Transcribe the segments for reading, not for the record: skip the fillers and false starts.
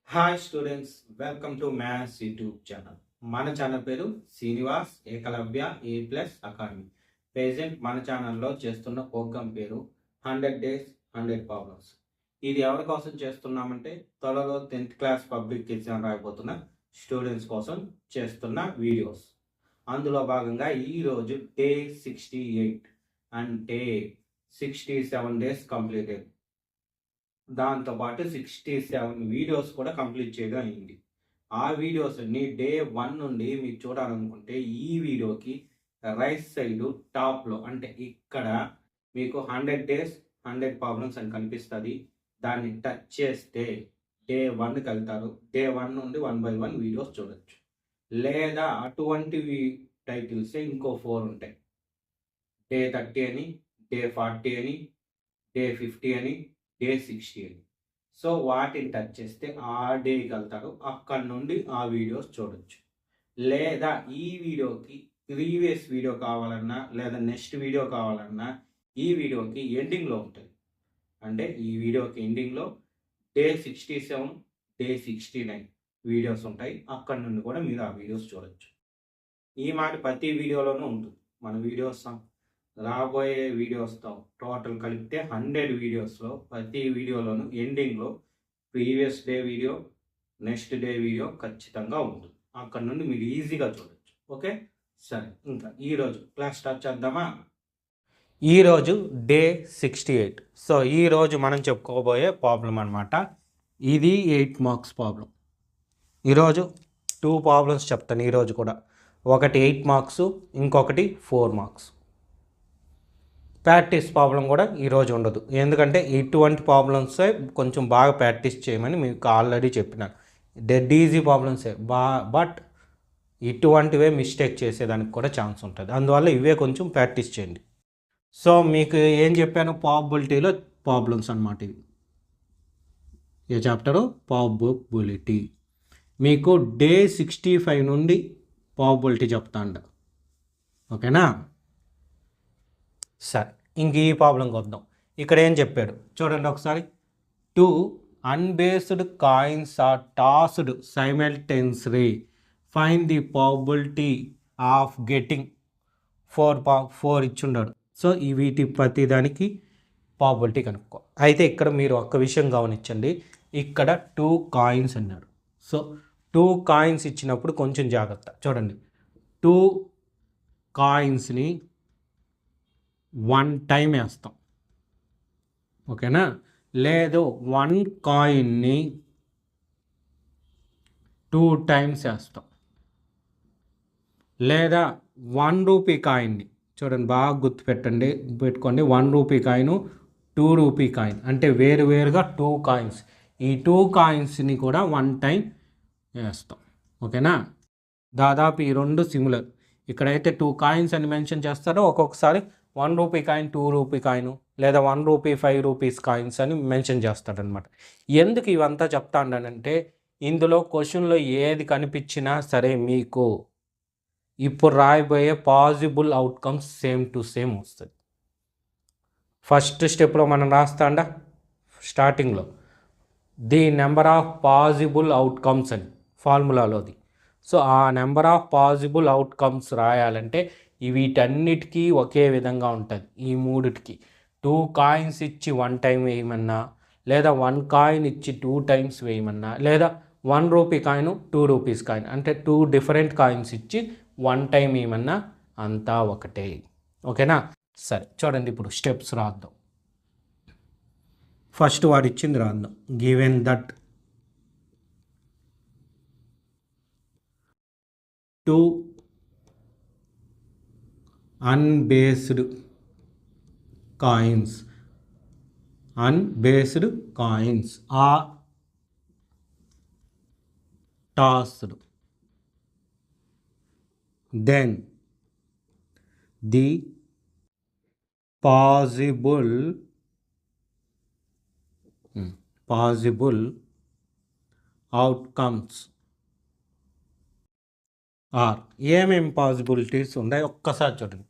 Hi students, welcome to maths YouTube channel. మన channel పేరు Srinivas Eklavya A+Academy. Present మన ఛానల్లో చేస్తున్న ప్రోగ్రామ్ పేరు 100 Days 100 Problems. ఇది ఎవరి కోసం చేస్తున్నామంటే త్వరలో 10th క్లాస్ పబ్లిక్ ఎగ్జామ్ రాయబోతున్న స్టూడెంట్స్ కోసం చేస్తున్న వీడియోస్. అందులో భాగంగా ఈరోజు డే 68 అంటే 67 డేస్ కంప్లీటెడ్. దాంతోపాటు 67 వీడియోస్ కూడా కంప్లీట్ చేయడం అయింది. ఆ వీడియోస్ అన్ని డే 1 నుండి మీరు చూడాలనుకుంటే ఈ వీడియోకి రైట్ సైడ్ టాప్లో అంటే ఇక్కడ మీకు 100 డేస్ 100 ప్రాబ్లమ్స్ అని కనిపిస్తుంది. దాన్ని టచ్ చేస్తే డే 1కి వెళ్తారు. డే 1 నుండి 1 by 1 వీడియోస్ చూడొచ్చు. లేదా అటువంటి టైటిల్సే ఇంకో 4 ఉంటాయి. డే 30 అని, డే 40 అని, డే 50 అని, డే 60 అని. సో వాటిని టచ్ చేస్తే ఆ డేకి వెళ్తారు. అక్కడ నుండి ఆ వీడియోస్ చూడొచ్చు. లేదా ఈ వీడియోకి ప్రీవియస్ వీడియో కావాలన్నా లేదా నెక్స్ట్ వీడియో కావాలన్నా ఈ వీడియోకి ఎండింగ్లో ఉంటుంది. అంటే ఈ వీడియోకి ఎండింగ్లో డే 67, డే 69 వీడియోస్ ఉంటాయి. అక్కడ నుండి కూడా మీరు ఆ వీడియోస్ చూడొచ్చు. ఈ మాట ప్రతి వీడియోలోనూ ఉంటుంది. మన వీడియోస్ రాబోయే వీడియోస్తో టోటల్ కలిపితే 100 వీడియోస్లో ప్రతి వీడియోలోనూ ఎండింగ్లో previous day video, next day video ఖచ్చితంగా ఉంటుంది. అక్కడ నుండి మీరు ఈజీగా చూడొచ్చు. ఓకే, సరే, ఇంకా ఈరోజు క్లాస్ స్టార్ట్ చేద్దామా? ఈరోజు డే 68. సో ఈరోజు మనం చెప్పుకోబోయే ప్రాబ్లం అనమాట. ఇది 8 మార్క్స్ ప్రాబ్లం. ఈరోజు 2 ప్రాబ్లమ్స్ చెప్తాను. ఈరోజు కూడా ఒకటి 8 మార్క్స్, ఇంకొకటి 4 మార్క్స్. ప్రాక్టీస్ ప్రాబ్లం కూడా ఈరోజు ఉండదు. ఎందుకంటే ఇటువంటి ప్రాబ్లమ్సే కొంచెం బాగా ప్రాక్టీస్ చేయమని మీకు ఆల్రెడీ చెప్పినాను. డెడ్ ఈజీ ప్రాబ్లమ్సే బట్ ఇటువంటివే మిస్టేక్ చేసేదానికి కూడా ఛాన్స్ ఉంటుంది. అందువల్ల ఇవే కొంచెం ప్రాక్టీస్ చేయండి. సో మీకు ఏం చెప్పాను, ప్రాబబిలిటీలో ప్రాబ్లమ్స్ అన్నమాట. ఇవి ఏ చాప్టరు? ప్రాబబిలిటీ. మీకు డే 65 నుండి ప్రాబబిలిటీ చెప్తాండ. ఓకేనా? సరే, ఇంక ఈ ప్రాబ్లంకి వద్దాం. ఇక్కడ ఏం చెప్పాడు చూడండి ఒకసారి. 2 unbased coins are tossed simultaneously. Find the probability of getting 4 ఇచ్చుండాడు. So ఈ వీటి ప్రతి దానికి ప్రాబబిలిటీ కనుక్కో. అయితే ఇక్కడ మీరు ఒక్క విషయం గమనించండి. ఇక్కడ 2 కాయిన్స్ అన్నాడు. సో 2 కాయిన్స్ ఇచ్చినప్పుడు కొంచెం జాగ్రత్త. చూడండి, 2 కాయిన్స్ని 1 టైం వేస్తాం. ఓకేనా? లేదు 1 కాయిన్ని 2 టైమ్స్ వేస్తాం. లేదా 1 రూపీ కాయిన్ని చూడండి, బాగా పెట్టుకోండి. 1 రూపీ కాయిన్, 2 రూపీ కాయిన్ అంటే వేరువేరుగా 2 కాయిన్స్. ఈ 2 కాయిన్స్ని కూడా 1 టైం వేస్తాం. ఓకేనా? దాదాపు ఈ రెండు సిమిలర్. ఇక్కడైతే 2 కాయిన్స్ అని మెన్షన్ చేస్తారో, ఒక్కొక్కసారి 1 రూపీ కాయిన్, 2 రూపీ కాయిన్, లేదా 1 రూపీ 5 రూపీస్ కాయిన్స్ అని మెన్షన్ చేస్తాడనమాట. ఎందుకు ఇవంతా చెప్తానంటే ఇందులో క్వశ్చన్లో ఏది కనిపించినా సరే మీకు ఇప్పుడు రాయబోయే possible outcomes same to same వస్తుంది. ఫస్ట్ స్టెప్లో మనం రాస్తాండా స్టార్టింగ్లో the number of possible outcomes అని ఫార్ములాలోది. సో ఆ నెంబర్ ఆఫ్ పాసిబుల్ అవుట్కమ్స్ రాయాలంటే వీటన్నిటికీ ఒకే విధంగా ఉంటుంది. ఈ మూడిటికి 2 కాయిన్స్ ఇచ్చి 1 టైం వేయమన్నా, లేదా 1 కాయిన్ ఇచ్చి 2 టైమ్స్ వేయమన్నా, లేదా 1 రూపీ కాయిన్ 2 రూపీస్ కాయిన్ అంటే 2 డిఫరెంట్ కాయిన్స్ ఇచ్చి 1 టైం వేయమన్నా అంతా ఒకటే. ఓకేనా? సరే, చూడండి ఇప్పుడు స్టెప్స్ రాద్దాం. ఫస్ట్ వాడు ఇచ్చింది రాద్దాం. Given that 2 unbased coins are tossed, then the possible outcomes are. ఏమేమి పాసిబిలిటీస్ ఉన్నాయి ఒక్కసారి చూడండి.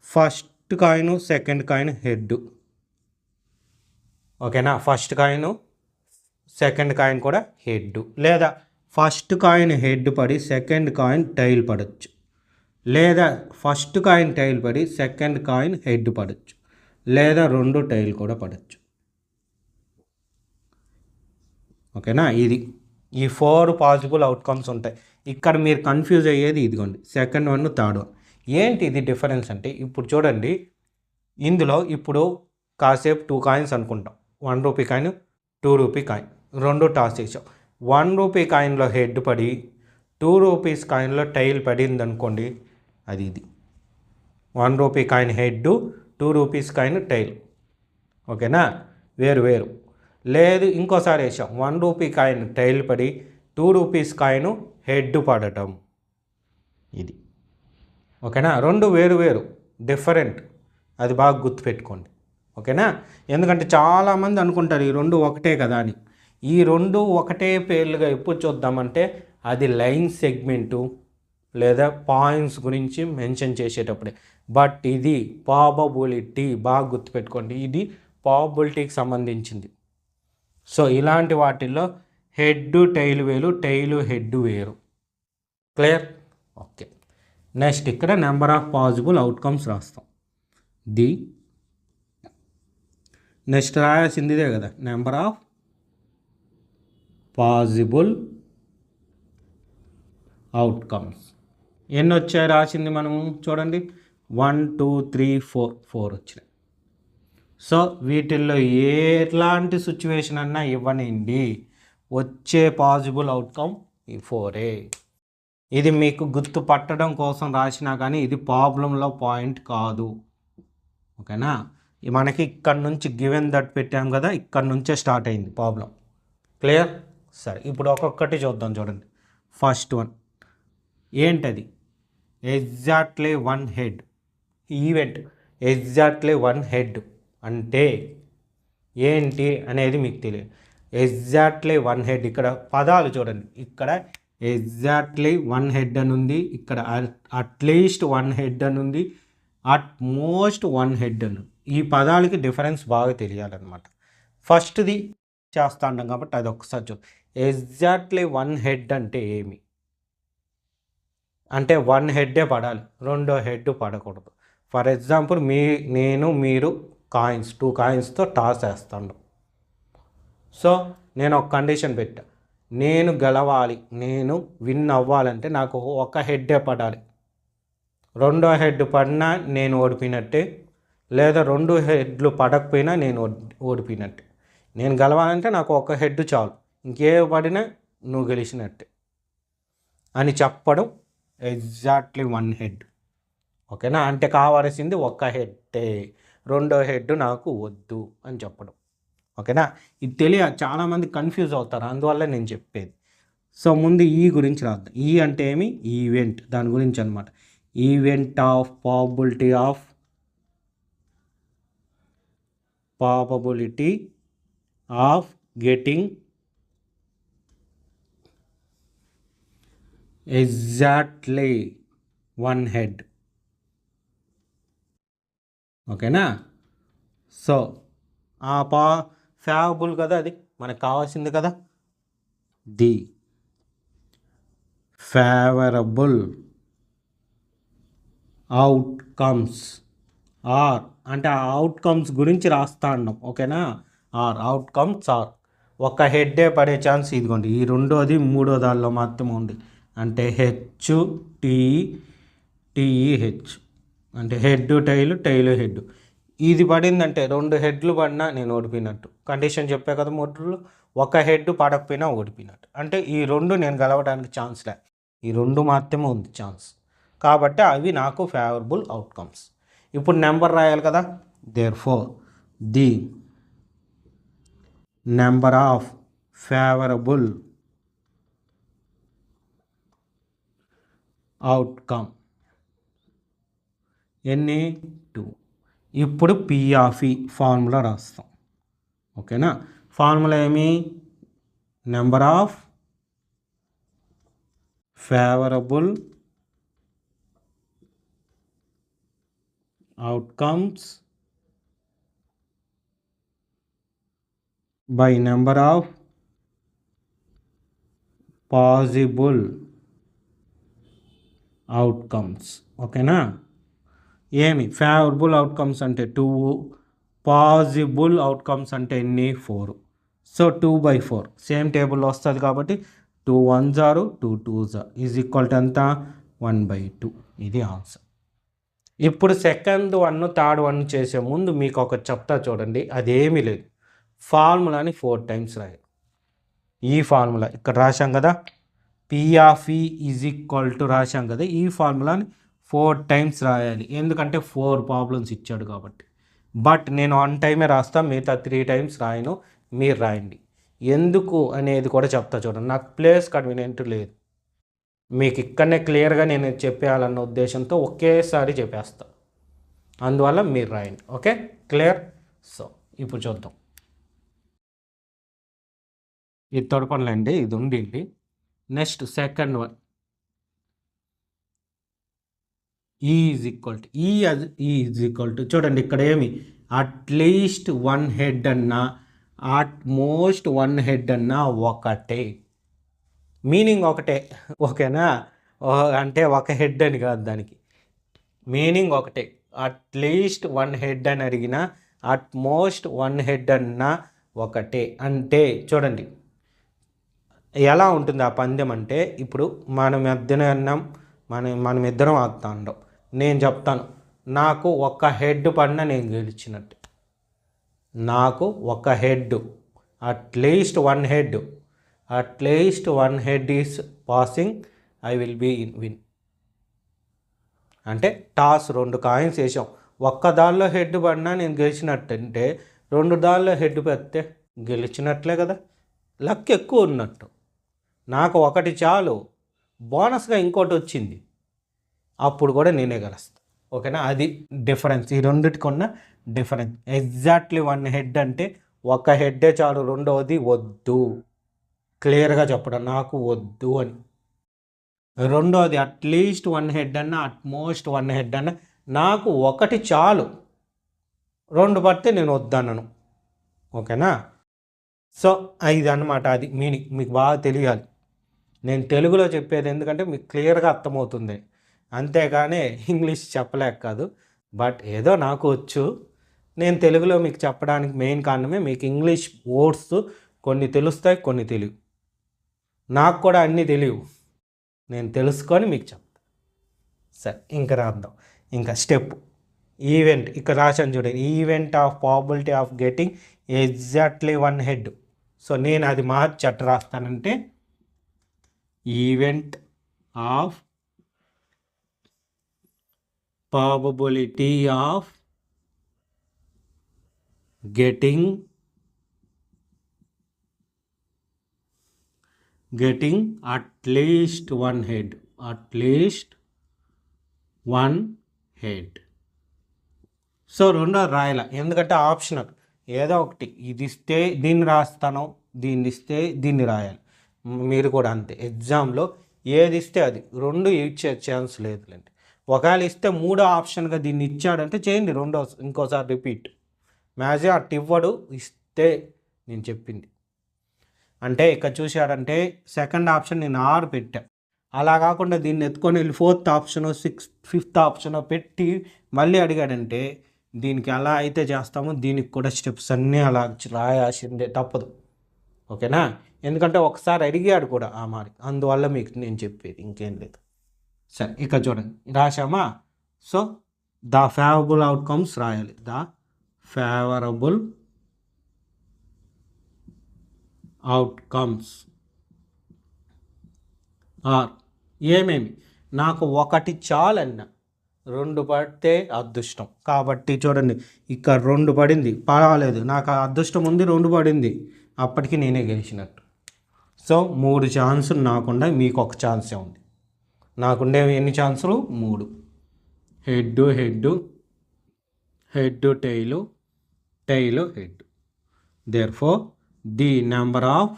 First coin, second coin head. ఓకేనా? ఫస్ట్ కాయిన్ సెకండ్ కాయిన్ కూడా హెడ్, లేదా ఫస్ట్ కాయిన్ హెడ్ పడి సెకండ్ కాయిన్ టైల్ పడవచ్చు, లేదా ఫస్ట్ కాయిన్ టైల్ పడి సెకండ్ కాయిన్ హెడ్ పడవచ్చు, లేదా రెండు టైల్ కూడా పడవచ్చు. ఓకేనా, ఈ 4 పాసిబుల్ అవుట్కమ్స్ ఉంటాయి. ఇక్కడ మీరు కన్ఫ్యూజ్ అయ్యేది ఇదిగోండి, సెకండ్ వన్ థర్డ్ వన్. ఏంటి ఇది డిఫరెన్స్ అంటే, ఇప్పుడు చూడండి, ఇందులో ఇప్పుడు కాసేపు 2 కాయిన్స్ అనుకుంటాం. 1 రూపీ కాయిన్, 2 రూపీ కాయిన్, రెండు టాస్ చేసాం. 1 రూపీ కాయిన్లో హెడ్ పడి 2 రూపీస్ కాయిన్లో టైల్ పడింది అనుకోండి, ఇది 1 rupee coin head, 2 rupees coin tail. ఓకేనా, వేరు వేరు. లేదు ఇంకోసారి వేసాం, 1 రూపీ కాయిన్ టైల్ పడి 2 రూపీస్ కాయిన్ హెడ్ పడటం, ఇది. ఓకేనా, రెండు వేరు వేరు, డిఫరెంట్, అది బాగా గుర్తుపెట్టుకోండి. ఓకేనా, ఎందుకంటే చాలామంది అనుకుంటారు ఈ రెండు ఒకటే కదా అని. ఈ రెండు ఒకటే పేర్లుగా ఎప్పుడు చూద్దామంటే అది లైన్ సెగ్మెంటు లేదా పాయింట్స్ గురించి మెన్షన్ చేసేటప్పుడే. బట్ ఇది ప్రాబబిలిటీ, బాగా గుర్తుపెట్టుకోండి, ఇది ప్రాబబిలిటీకి సంబంధించింది. సో ఇలాంటి వాటిల్లో హెడ్ టైల్ వేరు, టైలు హెడ్ వేరు. క్లియర్? ఓకే. నెక్స్ట్ ఇక్కడ నెంబర్ ఆఫ్ పాసిబుల్ అవుట్కమ్స్ రాస్తాం. నెక్స్ట్ రాయాల్సింది ఇదే కదా, నెంబర్ ఆఫ్ పాసిబుల్ అవుట్కమ్స్. ఎన్ని వచ్చాయి రాసింది మనము చూడండి, 1 2 3 4 వచ్చినాయి. సో వీటిల్లో ఎలాంటి సిచ్యువేషన్ అన్నా ఇవ్వనండి, వచ్చే పాసిబుల్ అవుట్కమ్ ఈ 4. ఇది మీకు గుర్తుపట్టడం కోసం రాసినా కానీ ఇది ప్రాబ్లంలో పాయింట్ కాదు. ఓకేనా, మనకి ఇక్కడ నుంచి గివెన్ దట్ పెట్టాం కదా, ఇక్కడ నుంచే స్టార్ట్ అయింది ప్రాబ్లం. క్లియర్? సరే, ఇప్పుడు ఒక్కొక్కటి చూద్దాం. చూడండి, ఫస్ట్ వన్ ఏంటది, exactly 1 head. Event exactly 1 head అంటే ఏంటి అనేది మీకు తెలియదు. ఎగ్జాక్ట్లీ 1 హెడ్, ఇక్కడ పదాలు చూడండి, ఇక్కడ ఎగ్జాక్ట్లీ 1 హెడ్ అని ఉంది, ఇక్కడ అట్లీస్ట్ 1 హెడ్ అని ఉంది, అట్ మోస్ట్ 1 హెడ్ అని. ఈ పదాలకి డిఫరెన్స్ బాగా తెలియాలన్నమాట. ఫస్ట్ది చేస్తా ఉంటాం కాబట్టి అది ఒకసారి చూ. ఎగ్జాక్ట్లీ 1 హెడ్ అంటే ఏమి అంటే 1 హెడ్డే పడాలి, రెండో హెడ్ పడకూడదు. ఫర్ ఎగ్జాంపుల్ మీరు కాయిన్స్ 2 కాయిన్స్తో టాస్ వేస్తాను. సో నేను ఒక కండిషన్ పెట్టా, నేను గెలవాలి, నేను విన్ అవ్వాలంటే నాకు ఒక హెడ్డే పడాలి. రెండో హెడ్ పడినా నేను ఓడిపోయినట్టే, లేదా 2 హెడ్లు పడకపోయినా నేను ఓడిపోయినట్టే. నేను గెలవాలంటే నాకు ఒక హెడ్ చాలు, ఇంకే పడినా నువ్వు గెలిచినట్టే అని చెప్పడం ఎగ్జాక్ట్లీ 1 హెడ్. ఓకేనా, అంటే కావాల్సింది ఒక హెడ్డే, రెండో హెడ్ నాకు వద్దు అని చెప్పడం. ఓకేనా, ఇది చాలామంది కన్ఫ్యూజ్ అవుతారు, అందువల్ల నేను చెప్పేది. సో ముందు ఈ గురించి రాద్దాం. ఈ అంటే ఏమి, ఈవెంట్, దాని గురించి అనమాట. Event of probability of getting exactly 1 head. ఓకేనా, సో ఫేవరబుల్ కదా, అది మనకు కావాల్సింది కదా. ది ఫేవరబుల్ అవుట్కమ్స్ ఆర్ అంటే ఆ అవుట్కమ్స్ గురించి రాస్తా ఉన్నాం. ఓకేనా, అవుట్కమ్స్ ఆర్ ఒక హెడ్డే పడే ఛాన్స్ ఇదిగోండి, ఈ రెండోది మూడో దానిలో మాత్రమే ఉంది. అంటే HTEH అంటే హెడ్ టైలు, టైలు హెడ్. ఇది పడిందంటే 2 హెడ్లు పడినా నేను ఓడిపోయినట్టు. కండిషన్ చెప్పా కదా, మూడులో ఒక హెడ్ పడకపోయినా ఓడిపోయినట్టు. అంటే ఈ 2 నేను గెలవడానికి ఛాన్స్ లే, ఈ 2 మాత్రమే ఉంది ఛాన్స్. కాబట్టి అవి నాకు ఫేవరబుల్ అవుట్కమ్స్. ఇప్పుడు నెంబర్ రాయాలి కదా, therefore the number of favourable outcome ఎన్ని 2. ఇప్పుడు P/E ఫార్ములా రాస్తాం. ఓకేనా, ఫార్ములా ఏమి, number of favourable outcomes by number of possible outcomes. ఓకేనా? ఏమి ఫేవరబుల్ అవుట్కమ్స్ అంటే 2, పాజిబుల్ అవుట్కమ్స్ అంటే ఎన్ని 4. సో 2/4 సేమ్ టేబుల్లో వస్తుంది కాబట్టి 2 1s are 2 2s is equal to ఎంత 1/2. ఇది ఆన్సర్. ఇప్పుడు సెకండ్ వన్ థర్డ్ వన్ చేసే ముందు మీకు ఒక చెప్తా చూడండి. అదేమీ లేదు, ఫార్ములాని 4 times రాయాలి. ఈ ఫార్ములా ఇక్కడ రాశాం కదా, P of E is equal to రాశాం కదా, ఈ ఫార్ములాని 4 times రాయాలి. ఎందుకంటే 4 ప్రాబ్లమ్స్ ఇచ్చాడు కాబట్టి. బట్ నేను 1 టైమే రాస్తా, మిగతా 3 times రాయను, మీరు రాయండి. ఎందుకు అనేది కూడా చెప్తా చూడండి. నాకు ప్లేస్ కన్వీనియంట్ లేదు, మీకు ఇక్కడనే క్లియర్గా నేను చెప్పేయాలన్న ఉద్దేశంతో ఒకేసారి చెప్పేస్తా, అందువల్ల మీరు రాయండి. Okay, clear? సో ఇప్పుడు చూద్దాం. ఇది తొడపనులండి, ఇది ఉండింది. Next second one, is equal to is equal to చూడండి ఇక్కడ ఏమి అట్లీస్ట్ 1 head అన్నా అట్మోస్ట్ 1 head అన్నా ఒకటే, మీనింగ్ ఒకటే. ఓకేనా? అంటే ఒక హెడ్ అని కాదు, దానికి మీనింగ్ ఒకటే. అట్లీస్ట్ 1 head అని అడిగినా అట్మోస్ట్ 1 head అన్నా ఒకటే. అంటే చూడండి ఎలా ఉంటుంది ఆ పందెం అంటే, ఇప్పుడు మనం ఇద్దరం ఆడుతా ఉంటాం. నేను చెప్తాను నాకు ఒక హెడ్ పడినా నేను గెలిచినట్టు, నాకు ఒక head at least 1 head is passing, I will be in win. అంటే టాస్ 2 కాయిన్స్ వేసాం, ఒక్క దానిలో హెడ్ పడినా నేను గెలిచినట్టు, అంటే 2 దానిలో హెడ్ పెడితే గెలిచినట్లే కదా, లక్ ఎక్కువ ఉన్నట్టు. నాకు ఒకటి చాలు, బోనస్గా ఇంకోటి వచ్చింది, అప్పుడు కూడా నేనే గెలుస్తాను. ఓకేనా? అది డిఫరెన్స్, ఈ రెండిటికి ఉన్న డిఫరెన్స్. ఎగ్జాక్ట్లీ 1 head అంటే ఒక హెడ్డే చాలు, రెండవది వద్దు. క్లియర్గా చెప్పడం నాకు వద్దు అని. రెండోది అట్లీస్ట్ 1 head అన్నా అట్మోస్ట్ 1 head అన్నా నాకు ఒకటి చాలు, 2 పడితే నేను వద్దన్నాను. ఓకేనా? సో ఇది అన్నమాట, అది మీనింగ్ మీకు బాగా తెలియాలి. నేను తెలుగులో చెప్పేది ఎందుకంటే మీకు క్లియర్గా అర్థమవుతుంది, అంతేగాని ఇంగ్లీష్ చెప్పలేక కాదు. బట్ ఏదో నాకు వచ్చు, నేను తెలుగులో మీకు చెప్పడానికి మెయిన్ కారణమే మీకు ఇంగ్లీష్ వర్డ్స్ కొన్ని తెలుస్తాయి, కొన్ని తెలియవు. నాకు కూడా అన్నీ తెలియవు, నేను తెలుసుకొని మీకు చెప్తాను. సరే ఇంకా రాద్దాం. ఇంకా స్టెప్ ఈవెంట్ ఇక్కడ రాశాను చూడండి, event of probability of getting exactly 1 head. సో నేను అది మార్చి అట్ట రాస్తానంటే event of probability of getting at least 1 head, so రెండో రాయాల, ఎందుకంటే ఆప్షనల్, ఏదో ఒకటి. ఇది ఇస్తే దీన్ని రాస్తాను, దీన్ని ఇస్తే దీన్ని రాయాలి. మీరు కూడా అంతే, ఎగ్జామ్లో ఏది ఇస్తే అది, 2 ఇచ్చే ఛాన్స్ లేదులేండి. ఒకవేళ ఇస్తే 3వ ఆప్షన్గా దీన్ని ఇచ్చాడంటే చేయండి, ఇంకోసారి రిపీట్. మ్యాజే అట్టు ఇవ్వడు, ఇస్తే నేను చెప్పింది. అంటే ఇక్కడ చూశాడంటే సెకండ్ ఆప్షన్ నేను 6 పెట్టా, అలా కాకుండా దీన్ని ఎత్తుకొని వెళ్ళి 4th ఆప్షన్ 5th ఆప్షన్ పెట్టి మళ్ళీ అడిగాడంటే దీనికి అలా అయితే చేస్తాము, దీనికి కూడా స్టెప్స్ అన్నీ అలా రాయాల్సిందే, తప్పదు. ఓకేనా? ఎందుకంటే ఒకసారి అడిగాడు కూడా ఆ మరి, అందువల్ల మీకు నేను చెప్పేది, ఇంకేం లేదు. సరే ఇక చూడండి రాశామా. సో ద ఫేవరబుల్ అవుట్కమ్స్ రాయాలి, ద ఫేవరబుల్ అవుట్కమ్స్ ఆర్ ఏమేమి, నాకు ఒకటి చాలన్నా 2 పడితే అదృష్టం. కాబట్టి చూడండి ఇక్కడ 2 పడింది, పర్వాలేదు, నాకు అదృష్టం ఉంది, 2 పడింది, అప్పటికి నేనే గెలిచినట్టు. సో 3 ఛాన్సులు నాకుండా, మీకు ఒక ఛాన్సే ఉంది. నాకుండే ఎన్ని ఛాన్సులు? 3. Head tail, head. Therefore the number of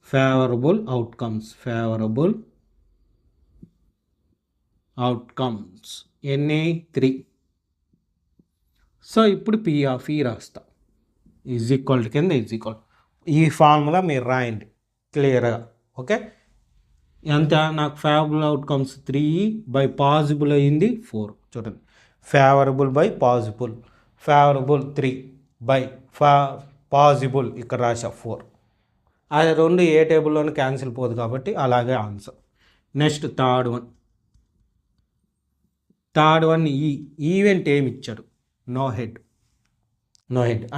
favourable outcomes ఎన్ని? 3. సో ఇప్పుడు P of E రాస్తా, ఈజ్ ఈక్వల్ కింద ఈజ్ ఈక్వల్. ఈ ఫార్ములా మీరు రాయండి క్లియర్గా. ఓకే, ఎంత నాకు ఫేవరబుల్ అవుట్కమ్స్ 3 బై పాజిబుల్ అయ్యింది 4. చూడండి, favourable by possible, favourable 3 by possible ఇక్కడ రాసా 4. అది రెండు ఏ టేబుల్లోనే క్యాన్సిల్ పోదు కాబట్టి అలాగే ఆన్సర్. నెక్స్ట్ థర్డ్ వన్ ఈ ఈవెంట్ ఏమి ఇచ్చాడు? నో హెడ్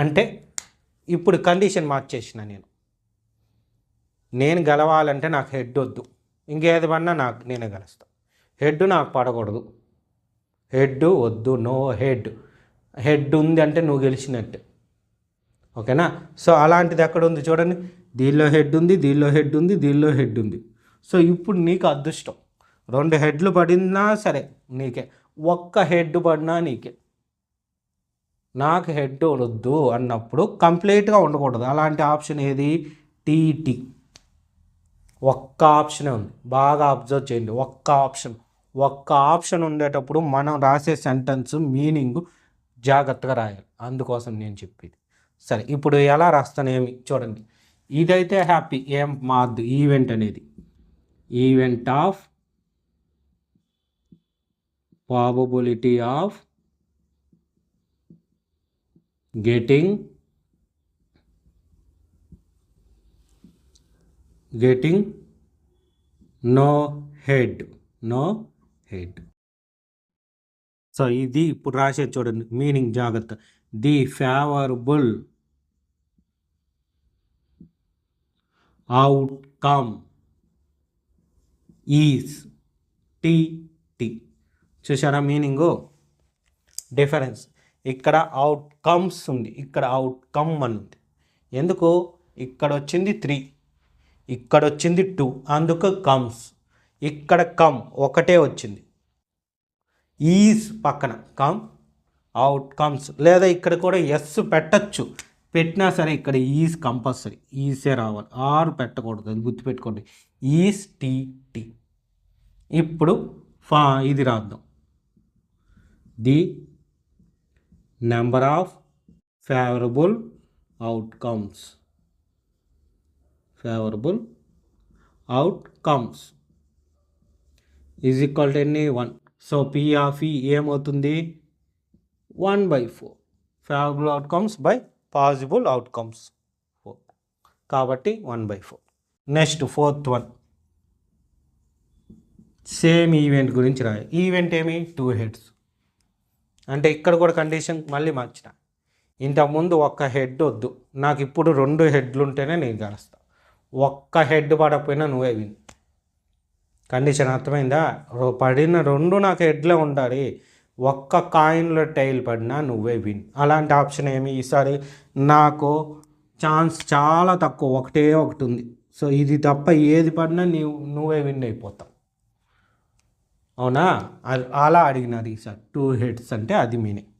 అంటే ఇప్పుడు కండిషన్ మార్చేసిన నేను గెలవాలంటే నాకు హెడ్ వద్దు, ఇంకేది పడినా నేనే గెలుస్తాను. హెడ్ నాకు పడకూడదు, హెడ్ వద్దు, నో హెడ్ ఉంది అంటే నువ్వు గెలిచినట్టు. ఓకేనా? సో అలాంటిది ఎక్కడ ఉంది చూడండి, దీనిలో హెడ్ ఉంది, దీనిలో హెడ్ ఉంది, దీనిలో హెడ్ ఉంది. సో ఇప్పుడు నీకు అదృష్టం, 2 హెడ్లు పడినా సరే నీకే, ఒక్క హెడ్ పడినా నీకే. నాకు హెడ్ వద్దు అన్నప్పుడు కంప్లీట్గా ఉండకూడదు. అలాంటి ఆప్షన్ ఏది? టీటీ. ఒక్క ఆప్షనే ఉంది, బాగా అబ్జర్వ్ చేయండి. ఒక్క ఆప్షన్ ఉండేటప్పుడు మనం రాసే సెంటెన్స్ మీనింగ్ జాగ్రత్తగా రాయాలి. అందుకోసం నేను చెప్పేది. సరే, ఇప్పుడు ఎలా రాస్తానేమి చూడండి. ఇదైతే హ్యాపీ, ఏం మాద్దు. ఈవెంట్ అనేది event of probability of getting no head. So ఇది ఇప్పుడు రాసేది చూడండి, మీనింగ్ జాగ్రత్త. The favourable outcome is T. చూసారా మీనింగు డిఫరెన్స్? ఇక్కడ అవుట్కమ్స్ ఉంది, ఇక్కడ అవుట్కమ్ అని ఉంది. ఎందుకు? ఇక్కడ వచ్చింది 3, ఇక్కడ వచ్చింది 2, అందుకు కమ్స్. ఇక్కడ కమ్ ఒకటే వచ్చింది, ఈజ్ పక్కన కమ్ అవుట్కమ్స్. లేదా ఇక్కడ కూడా ఎస్ పెట్టచ్చు, పెట్టినా సరే ఇక్కడ ఈజ్ కంపల్సరీ, ఈజే రావాలి, ఆర్ పెట్టకూడదు, అది గుర్తుపెట్టుకోండి. Is T. ఇప్పుడు ఇది రాద్దాం, the number of favourable outcomes is equal to ఎన్ని? 1. సో పీ ఆఫ్ ఈ ఏమవుతుంది? 1/4. Favourable outcomes by possible outcomes 4, కాబట్టి 1/4. Next fourth one, same event గురించి రాయి. ఈవెంట్ ఏమి? 2 హెడ్స్. అంటే ఇక్కడ కూడా కండిషన్ మళ్ళీ మార్చిన. ఇంతకుముందు ఒక్క హెడ్ వద్దు, నాకు ఇప్పుడు 2 హెడ్లు ఉంటేనే నేను గెలుస్తా. ఒక్క హెడ్ పడకపోయినా నువ్వే విన్. కండిషన్ అర్థమైందా? పడిన 2 నాకు హెడ్లే ఉండాలి, ఒక్క కాయిన్లో టైల్ పడినా నువ్వే విన్. అలాంటి ఆప్షన్ ఏమి? ఈసారి నాకు ఛాన్స్ చాలా తక్కువ, ఒకటే ఒకటి ఉంది. సో ఇది తప్ప ఏది పడినా నువ్వే విన్ అయిపోతావు. అవునా? అలా అడిగినారు ఈసారి. 2 హెడ్స్ అంటే అది మీనింగ్.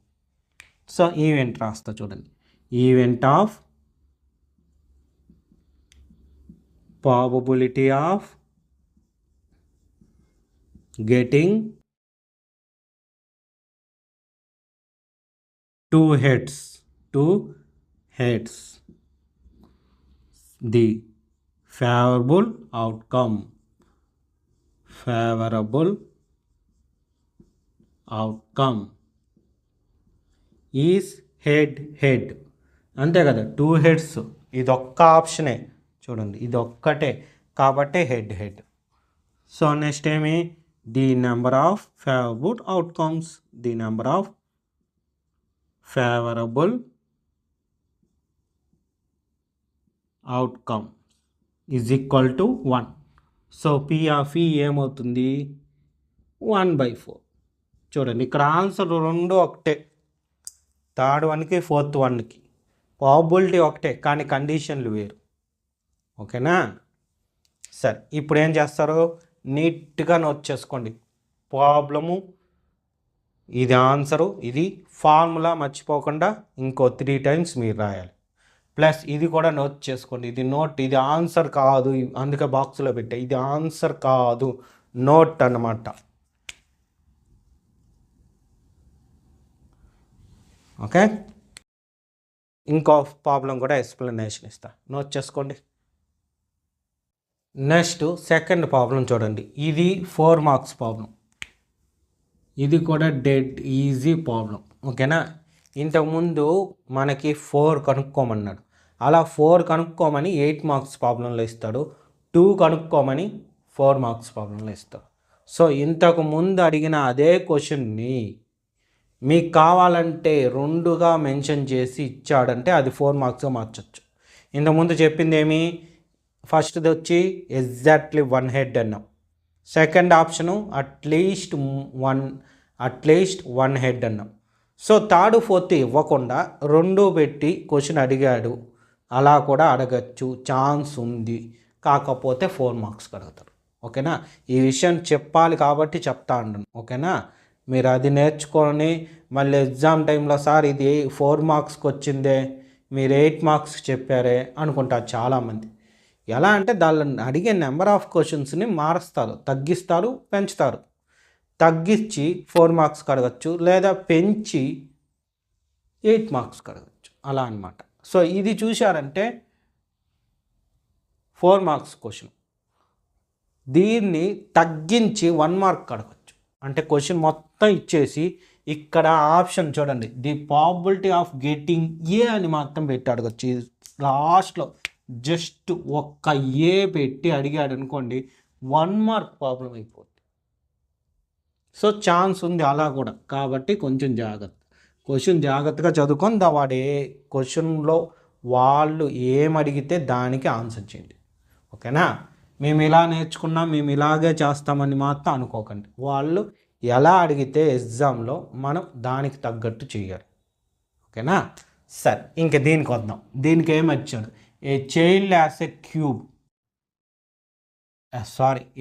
సో ఈవెంట్ రాస్తా చూడండి, event of probability of getting 2 heads. The favorable outcome is head. అంతే కదా, 2 హెడ్స్. ఇది ఒక్క ఆప్షనే చూడండి, ఇది ఒక్కటే కాబట్టి హెడ్. సో నెక్స్ట్ ఏమి? The number of favourable outcomes is equal to 1. So P of ఈ ఏమవుతుంది? 1/4. చూడండి, ఇక్కడ ఆన్సర్ 2 ఒకటే, థర్డ్ వన్కి ఫోర్త్ వన్కి ప్రాబబిలిటీ ఒకటే, కానీ కండిషన్లు వేరు. ఓకేనా? సరే, ఇప్పుడు ఏం చేస్తారు? నీట్గా నోట్ చేసుకోండి. ప్రాబ్లము, ఇది ఆన్సరు, ఇది ఫార్ములా మర్చిపోకుండా ఇంకో 3 టైమ్స్ మీరు రాయాలి. ప్లస్ ఇది కూడా నోట్ చేసుకోండి. ఇది ఆన్సర్ కాదు, అందుకే బాక్స్లో పెట్టా. ఇది ఆన్సర్ కాదు, నోట్ అన్నమాట. ఓకే. ఇంకో ప్రాబ్లం కూడా ఎక్స్ప్లెనేషన్ ఇస్తా, నోట్ చేసుకోండి. నెక్స్ట్ సెకండ్ ప్రాబ్లం చూడండి, ఇది 4 మార్క్స్ ప్రాబ్లం. ఇది కూడా డెడ్ ఈజీ ప్రాబ్లం. ఓకేనా, ఇంతకుముందు మనకి 4 కనుక్కోమన్నాడు. అలా 4 కనుక్కోమని 8 మార్క్స్ ప్రాబ్లంలో ఇస్తాడు. 2 కనుక్కోమని 4 మార్క్స్ ప్రాబ్లంలో ఇస్తాడు. సో ఇంతకు ముందు అడిగిన అదే క్వశ్చన్ని మీకు కావాలంటే 2గా మెన్షన్ చేసి ఇచ్చాడంటే అది 4 మార్క్స్గా మార్చచ్చు. ఇంతకుముందు చెప్పింది ఏమి, ఫస్ట్ది వచ్చి ఎగ్జాక్ట్లీ 1 హెడ్ అన్నాం. Second option at least one head అన్నాం. సో థర్డ్ ఫోర్త్ ఇవ్వకుండా 2 పెట్టి క్వశ్చన్ అడిగాడు. అలా కూడా అడగచ్చు, ఛాన్స్ ఉంది. కాకపోతే 4 మార్క్స్ అడుగుతారు. ఓకేనా, ఈ విషయం చెప్పాలి కాబట్టి చెప్తా ఉన్నాను. ఓకేనా, మీరు అది నేర్చుకొని మళ్ళీ ఎగ్జామ్ టైంలో సార్ ఇది 4 మార్క్స్కి వచ్చిందే, మీరు 8 మార్క్స్ చెప్పారే అనుకుంటారు చాలామంది. ఎలా అంటే దాన్ని అడిగే నెంబర్ ఆఫ్ క్వశ్చన్స్ని మారుస్తారు, తగ్గిస్తారు, పెంచుతారు. తగ్గించి 4 మార్క్స్కి అడగచ్చు, లేదా పెంచి 8 మార్క్స్కి అడగచ్చు, అలా అనమాట. సో ఇది చూశారంటే 4 మార్క్స్ క్వశ్చన్. దీన్ని తగ్గించి 1 మార్క్ అడగచ్చు. అంటే క్వశ్చన్ మొత్తం ఇచ్చేసి ఇక్కడ ఆప్షన్ చూడండి, the probability of getting a అని మాత్రం పెట్టి అడగచ్చు. లాస్ట్లో జస్ట్ ఒక్క ఏ పెట్టి అడిగాడు అనుకోండి, 1 మార్క్ ప్రాబ్లం అయిపోతుంది. సో ఛాన్స్ ఉంది అలా కూడా. కాబట్టి కొంచెం జాగ్రత్త, క్వశ్చన్ జాగ్రత్తగా చదువుకొని వాడు ఏ క్వశ్చన్లో వాళ్ళు ఏమడిగితే దానికి ఆన్సర్ చేయండి. ఓకేనా, మేము ఇలా నేర్చుకున్నాం, మేము ఇలాగే చేస్తామని మాత్రం అనుకోకండి. వాళ్ళు ఎలా అడిగితే ఎగ్జామ్లో మనం దానికి తగ్గట్టు చేయాలి. ఓకేనా, సరే ఇంక దీనికి వద్దాం. దీనికి ఏమి వచ్చాడు, a child has a cube,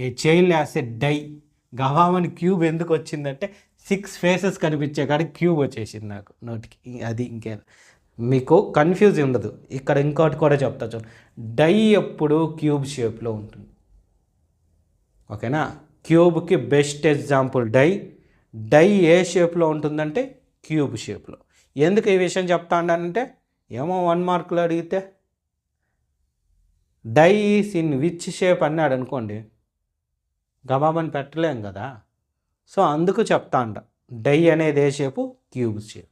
a child has a die. గవామని క్యూబ్ ఎందుకు వచ్చిందంటే 6 ఫేసెస్ కనిపించే కాడికి క్యూబ్ వచ్చేసింది నాకు నోటికి. అది ఇంకేం మీకు కన్ఫ్యూజ్ ఉండదు. ఇక్కడ ఇంకోటి కూడా చెప్తా చూడండి, డై ఎప్పుడు క్యూబ్ షేప్లో ఉంటుంది. ఓకేనా, క్యూబ్కి బెస్ట్ ఎగ్జాంపుల్ డై ఏ షేప్లో ఉంటుందంటే క్యూబ్ షేప్లో. ఎందుకు ఈ విషయం చెప్తా అంటే ఏమో 1 మార్కులో అడిగితే die is in which shape అన్నాడు అనుకోండి, గబాబని పెట్టలేం కదా. సో అందుకు చెప్తా అంట, డై అనేది ఏ షేపు, క్యూబ్ షేప్.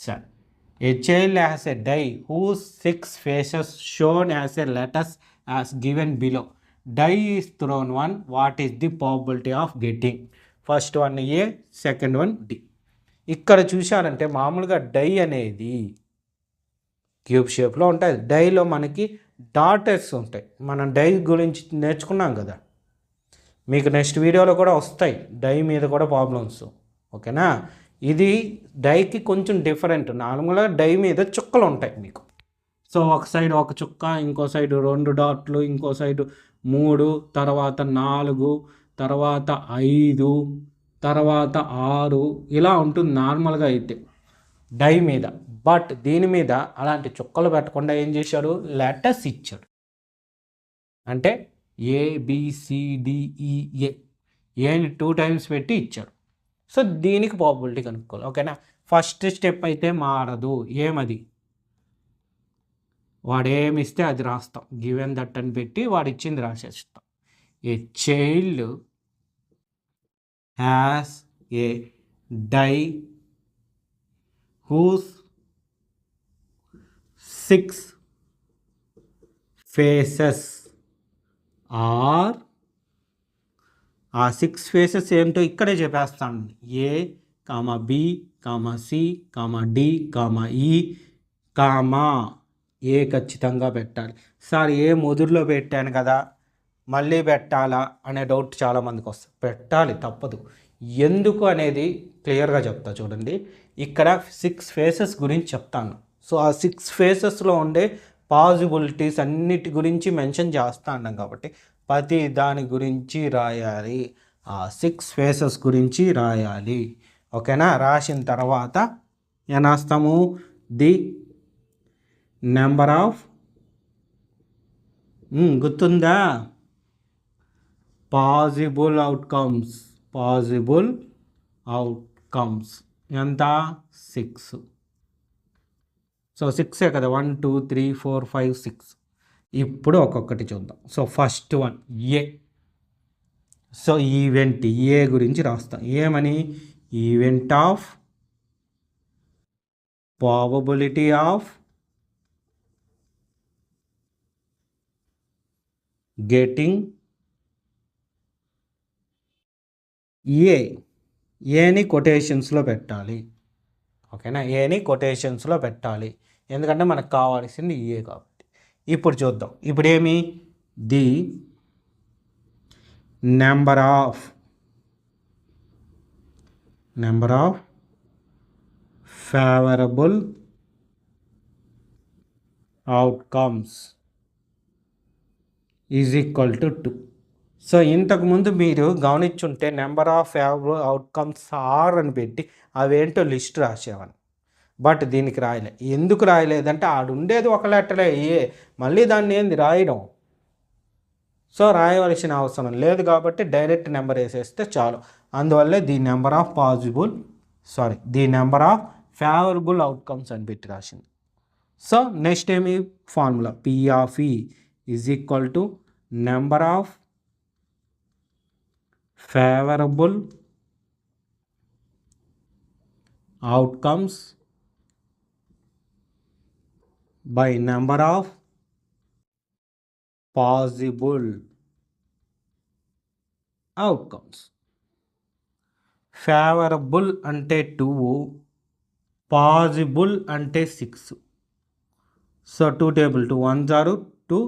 సరే, a child has a die whose 6 faces shown as a letters as given below. Die is thrown 1, what is the probability of getting. First one A, second one D. ఇక్కడ చూశారంటే మామూలుగా die అనేది cube షేప్లో ఉంటాయి. డైలో మనకి daughters ఉంటాయి. మనం డై గురించి నేర్చుకున్నాం కదా, మీకు నెక్స్ట్ వీడియోలో కూడా వస్తాయి డై మీద కూడా ప్రాబ్లమ్స్. ఓకేనా, ఇది డైకి కొంచెం డిఫరెంట్. నార్మల్గా డై మీద చుక్కలు ఉంటాయి మీకు. సో ఒక సైడ్ ఒక చుక్క, ఇంకో సైడ్ 2 డాట్లు, ఇంకో సైడ్ 3, తర్వాత 4, తర్వాత 5, తర్వాత 6 ఇలా ఉంటుంది నార్మల్గా అయితే డై మీద. బట్ దీని మీద అలాంటి చుక్కలు పెట్టకుండా ఏం చేశాడు, లెటర్స్ ఇచ్చాడు. అంటే ABCDEA, ఏని 2 టైమ్స్ పెట్టి ఇచ్చాడు. సో దీనికి ప్రాబిలిటీ కనుక్కోవాలి. ఓకేనా, ఫస్ట్ స్టెప్ అయితే మారదు. ఏమది, వాడు ఏమి ఇస్తే అది రాస్తాం, గివెన్ దట్ అని పెట్టి వాడు ఇచ్చింది రాసేస్తాం. A child has a die whose 6 faces are, ఆ 6 ఫేసెస్ ఏంటో ఇక్కడే చెప్పేస్తాను. A, B, C, D, E, ఏ ఖచ్చితంగా పెట్టాలి. సార్ ఏ ముదురులో పెట్టాను కదా మళ్ళీ పెట్టాలా అనే డౌట్ చాలామందికి వస్తుంది. పెట్టాలి, తప్పదు. ఎందుకు అనేది క్లియర్గా చెప్తా చూడండి. ఇక్కడ 6 ఫేసెస్ గురించి చెప్తాను. సో ఆ 6 ఫేసెస్లో ఉండే పాజిబిలిటీస్ అన్నిటి గురించి మెన్షన్ చేస్తా ఉన్నాం కాబట్టి ప్రతి దాని గురించి రాయాలి. ఆ 6 ఫేసెస్ గురించి రాయాలి. ఓకేనా, రాసిన తర్వాత ఏం రాస్తాము, ది నెంబర్ ఆఫ్, గుర్తుందా, పాజిబుల్ అవుట్కమ్స్ ఎంత, 6. సో 6 కదా, 1 2 3 4 5 6. ఇప్పుడు ఒక్కొక్కటి చూద్దాం. సో ఫస్ట్ వన్ ఏ. సో ఈవెంట్ ఏ గురించి రాస్తాం. ఏమని? Event of probability of getting ఏని కొటేషన్స్లో పెట్టాలి. ఓకేనా, ఏని కొటేషన్స్లో పెట్టాలి, ఎందుకంటే మనకు కావాల్సింది ఏ కాబట్టి. ఇప్పుడు చూద్దాం. ఇప్పుడు ఏమి? The number of favourable outcomes is equal to 2. So ఇంతకుముందు మీరు గమనించుంటే number of favourable outcomes are అని పెట్టి అవేంటో లిస్ట్ రాసేవాడిని. బట్ దీనికి రాయలే. ఎందుకు రాయలేదంటే ఆడుండేది ఒక లెటరే ఏ, మళ్ళీ దాన్ని ఏంది రాయడం. సో రాయవలసిన అవసరం లేదు కాబట్టి డైరెక్ట్ నెంబర్ వేసేస్తే చాలు. అందువల్లే the number of favourable outcomes అని పెట్టి రాసింది. సో నెక్స్ట్ ఏమి? ఫార్ములా పి ఆఫ్ ఈ is equal to number of favourable outcomes by number of possible outcomes. Favourable అంటే 2, పాజిబుల్ అంటే 6. సో 2 టేబుల్ 2 1 జారు 2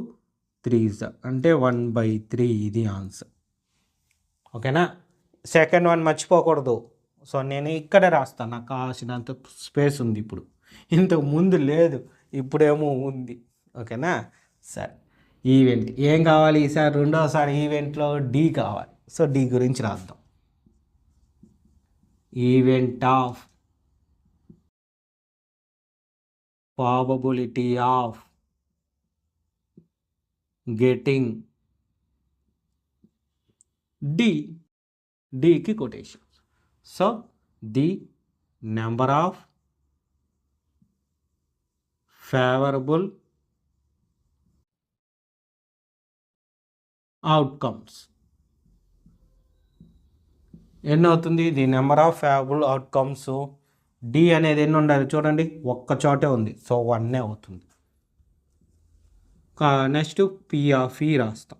3 అంటే 1/3. ఇది ఆన్సర్. ఓకేనా. సెకండ్ వన్ మర్చిపోకూడదు. సో నేను ఇక్కడే రాస్తాను, నాకు కావాల్సినంత స్పేస్ ఉంది. ఇప్పుడు ఇంతకు ముందు లేదు, ఇప్పుడేమో ఉంది. ఓకేనా. సరే, ఈవెంట్ ఏం కావాలి ఈసారి? రెండోసారి ఈవెంట్లో డి కావాలి. సో డి గురించి రాద్దాం. Event of probability of getting డికి quotation. So the number of favourable outcomes ఎన్ని అవుతుంది? The number of favourable outcomes D అనేది ఎన్ని ఉండాలి చూడండి, ఒక్క చోటే ఉంది. సో 1 అవుతుంది. నెక్స్ట్ పి ఆఫ్ ఈ రాస్తాం.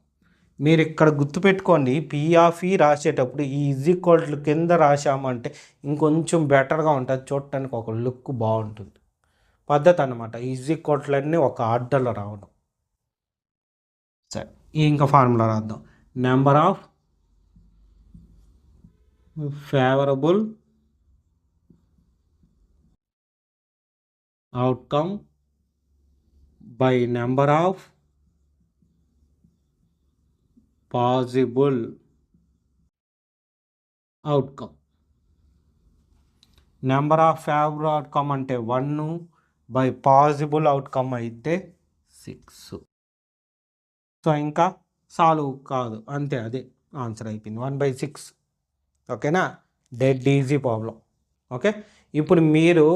మీరు ఇక్కడ గుర్తుపెట్టుకోండి, పి ఆఫ్ ఈ రాసేటప్పుడు ఈ ఈజ్ ఈక్వల్ టు కింద రాసామంటే ఇంకొంచెం బెటర్గా ఉంటుంది, చూడటానికి ఒక లుక్ బాగుంటుంది. పద్ధతి అన్నమాట. ఈజ్ ఈక్వల్ట్లన్నీ ఒక ఆర్డర్లో రావడం. సరే, ఇంకా ఫార్ములా రాద్దాం. Number of favourable outcome by number of possible outcome. Number of favourable outcome అంటే 1, బై పాజిబుల్ అవుట్కమ్ అయితే 6. సో ఇంకా సాల్వ్ కాదు, అంతే, అదే ఆన్సర్ అయిపోయింది. 1/6. ఓకేనా. Dead easy problem. ఓకే, ఇప్పుడు మీరు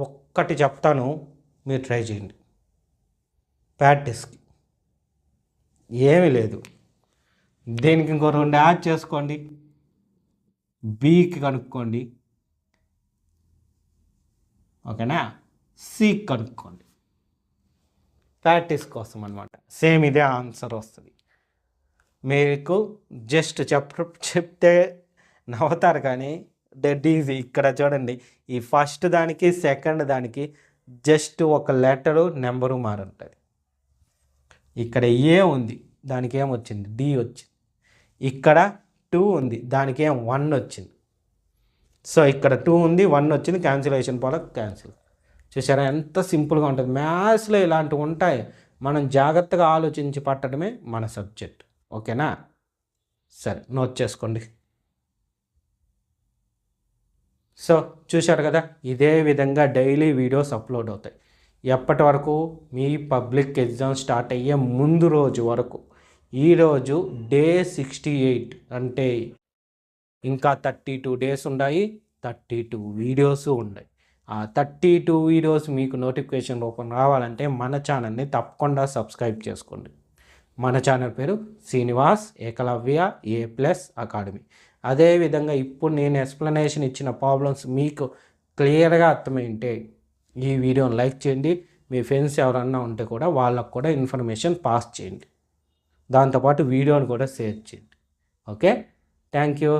ఒక్కటి చెప్తాను, మీరు ట్రై చేయండి ప్రాక్టీస్కి. ఏమీ లేదు, దీనికి ఇంకో 2 యాడ్ చేసుకోండి, బికి కనుక్కోండి. ఓకేనా. సి కనుక్కోండి, ప్రాక్టీస్ కోసం అనమాట. సేమ్ ఇదే ఆన్సర్ వస్తుంది. మీకు జస్ట్ చెప్తే నవ్వుతారు కానీ డెడ్ ఈజీ. ఇక్కడ చూడండి, ఈ ఫస్ట్ దానికి సెకండ్ దానికి జస్ట్ ఒక లెటరు నెంబరు మారుంటుంది. ఇక్కడ ఏ ఉంది, దానికి ఏమొచ్చింది? డి వచ్చింది. ఇక్కడ 2 ఉంది, దానికి 1 వచ్చింది. సో ఇక్కడ 2 ఉంది, 1 వచ్చింది, క్యాన్సిలేషన్ పోల క్యాన్సిల్. చూసారా ఎంత సింపుల్గా ఉంటుంది. మ్యాథ్స్లో ఇలాంటివి ఉంటాయి, మనం జాగ్రత్తగా ఆలోచించి పట్టడమే మన సబ్జెక్ట్. ఓకేనా. సరే, నోట్ చేసుకోండి. సో చూశారు కదా, ఇదే విధంగా డైలీ వీడియోస్ అప్లోడ్ అవుతాయి. ఎప్పటి వరకు? మీ పబ్లిక్ ఎగ్జామ్ స్టార్ట్ అయ్యే ముందు రోజు వరకు. ఈరోజు డే 68, అంటే ఇంకా 32 డేస్ ఉన్నాయి, 32 వీడియోస్ ఉన్నాయి. 32 వీడియోస్ మీకు నోటిఫికేషన్ రూపం రావాలంటే మన ఛానల్ని తప్పకుండా సబ్స్క్రైబ్ చేసుకోండి. మన ఛానల్ పేరు శ్రీనివాస్ ఏకలవ్య A+ అకాడమీ. అదేవిధంగా ఇప్పుడు నేను ఎక్స్ప్లెనేషన్ ఇచ్చిన ప్రాబ్లమ్స్ మీకు క్లియర్గా అర్థమైంటే ఈ వీడియోని లైక్ చేయండి. మీ ఫ్రెండ్స్ ఎవరన్నా ఉంటే కూడా వాళ్ళకు కూడా ఇన్ఫర్మేషన్ పాస్ చేయండి. దాంతోపాటు వీడియోని కూడా షేర్ చేయండి. Okay, thank you.